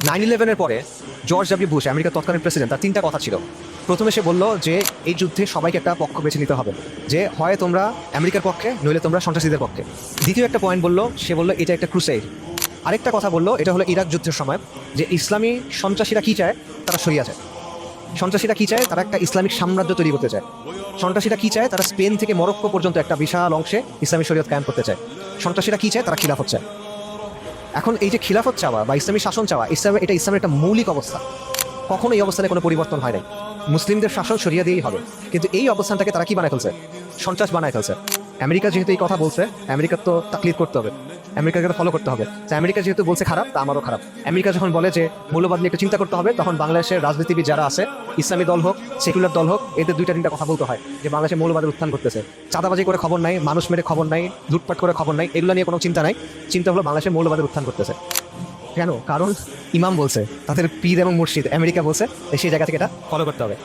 9/11-এর পরে George W Bush, আমেরিকার তৎকালীন প্রেসিডেন্ট, তার তিনটা কথা ছিল। প্রথমে সে বলল যে এই যুদ্ধে সবাইকে একটা পক্ষ বেছে নিতে হবে, যে হয় তোমরা আমেরিকার পক্ষে নইলে তোমরা সন্ত্রাসীদের পক্ষে। দ্বিতীয় একটা পয়েন্ট বললো, সে বললো এটা একটা ক্রুসেড। আরেকটা কথা বললো, এটা হলো ইরাক যুদ্ধের সময়, যে ইসলামী সন্ত্রাসীরা কী চায়, তারা সরিয়া চায়। সন্ত্রাসীরা কী চায়, তারা একটা ইসলামিক সাম্রাজ্য তৈরি করতে চায়। সন্ত্রাসীরা কী চায়, তারা স্পেন থেকে মরক্কো পর্যন্ত একটা বিশাল অংশে ইসলামী শরীয়ত কায়েম করতে চায়। সন্ত্রাসীরা কী চায়, তারা খিলাফত চায়। এখন এই যে খিলাফত চাওয়া বা ইসলামী শাসন চাওয়া, এটা ইসলামের একটা মৌলিক অবস্থা। কখনো এই অবস্থানে কোনো পরিবর্তন হয় নাই। মুসলিমদের শাসন সরিয়ে দিয়েই হবে, কিন্তু এই অবস্থানটাকে তারা কি বানায় ফেলছে, সন্ত্রাস বানায় ফেলছে। আমেরিকা যেহেতু এই কথা বলছে, আমেরিকার তো তাকলিদ করতে হবে, আমেরিকাকে ফলো করতে হবে। তো আমেরিকা যেহেতু বলছে খারাপ, তা আমারও খারাপ। আমেরিকা যখন বলে যে মৌলবাদ নিয়ে একটু চিন্তা করতে হবে, তখন বাংলাদেশের রাজনীতিবিদ যারা আছে, ইসলামী দল হোক, সেকুলার দল হোক, এদের দুইটা তিনটা কথা বলতে হয় যে বাংলাদেশে মৌলবাদের উত্থান করতেছে। চাঁদাবাজি করে খবর নাই, মানুষ মেরে খবর নাই, লুটপাট করে খবর নাই, এগুলো নিয়ে কোনো চিন্তা নাই। চিন্তা হলো বাংলাদেশে মৌলবাদের উত্থান করতেছে। কেন? কারণ ইমাম বলছে, তাদের পীর এবং মুর্শিদ আমেরিকা বলছে, সেই জায়গা থেকে এটা ফলো করতে হবে।